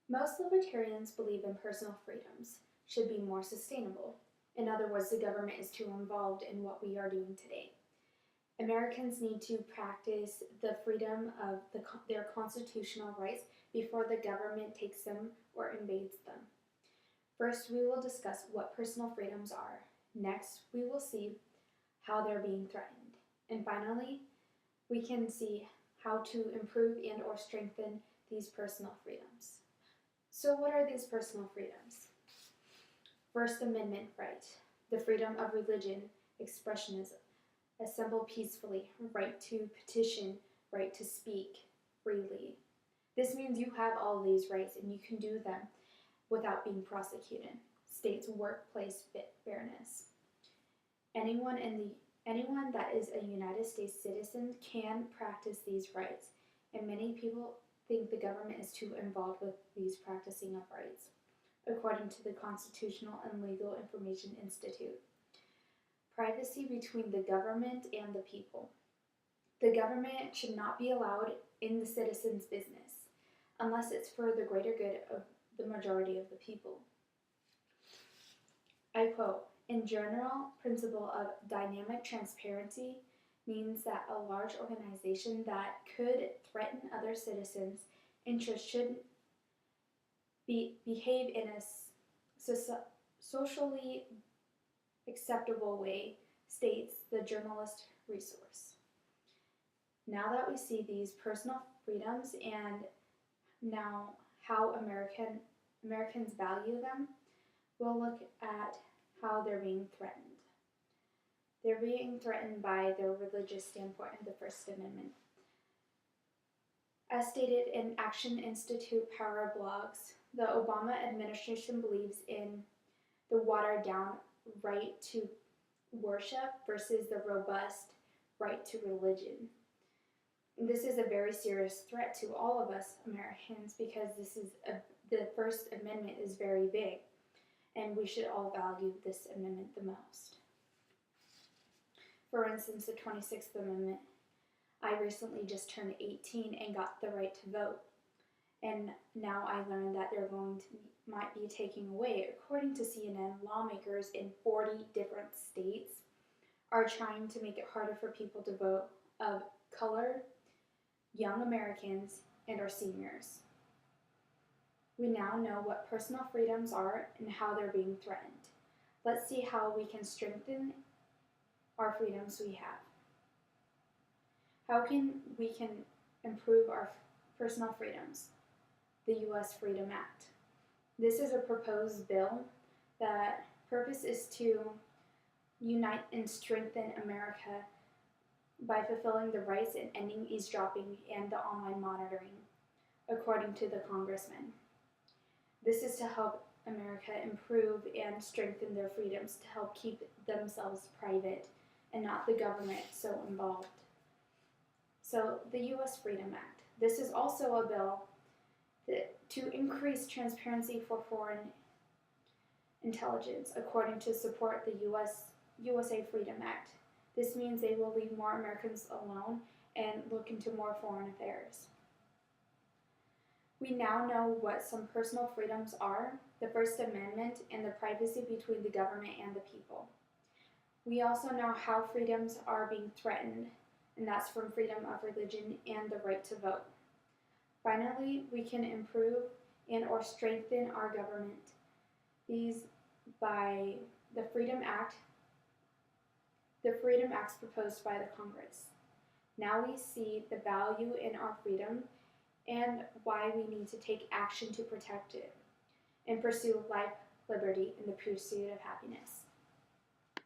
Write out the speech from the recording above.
Most libertarians believe in personal freedoms should be more sustainable. In other words, the government is too involved in what we are doing today. Americans need to practice the freedom of their constitutional rights before the government takes them or invades them. First, we will discuss what personal freedoms are. Next, we will see how they're being threatened. And finally, we can see how to improve and or strengthen these personal freedoms. So what are these personal freedoms? First Amendment right, the freedom of religion, expressionism, assemble peacefully, right to petition, right to speak freely. This means you have all these rights and you can do them without being prosecuted. States workplace fairness. Anyone that is a United States citizen can practice these rights, and many people think the government is too involved with these practicing of rights, according to the Constitutional and Legal Information Institute. Privacy between the government and the people. The government should not be allowed in the citizens' business unless it's for the greater good of the majority of the people. I quote, "In general, principle of dynamic transparency means that a large organization that could threaten other citizens' interests should behave in a socially acceptable way," states the journalist resource. Now that we see these personal freedoms and now how Americans value them, we'll look at how they're being threatened. They're being threatened by their religious standpoint in the First Amendment. As stated in Action Institute Power blogs, the Obama administration believes in the watered-down right to worship versus the robust right to religion. This is a very serious threat to all of us Americans because the First Amendment is very big, and we should all value this amendment the most. For instance, the 26th Amendment. I recently just turned 18 and got the right to vote, and now I learned that they're might be taking away. According to CNN, lawmakers in 40 different states are trying to make it harder for people to vote of color, young Americans, and our seniors. We now know what personal freedoms are and how they're being threatened. Let's see how we can strengthen our freedoms we have. How we can improve our personal freedoms? The U.S. Freedom Act. This is a proposed bill that purpose is to unite and strengthen America by fulfilling the rights and ending eavesdropping and the online monitoring, according to the congressman. This is to help America improve and strengthen their freedoms, to help keep themselves private and not the government so involved. So the U.S. Freedom Act. This is also a bill to increase transparency for foreign intelligence, according to support the USA Freedom Act. This means they will leave more Americans alone and look into more foreign affairs. We now know what some personal freedoms are, the First Amendment, and the privacy between the government and the people. We also know how freedoms are being threatened, and that's from freedom of religion and the right to vote. Finally, we can improve and or strengthen our government. These by the Freedom Act, the Freedom Acts proposed by the Congress. Now we see the value in our freedom and why we need to take action to protect it and pursue life, liberty, and the pursuit of happiness.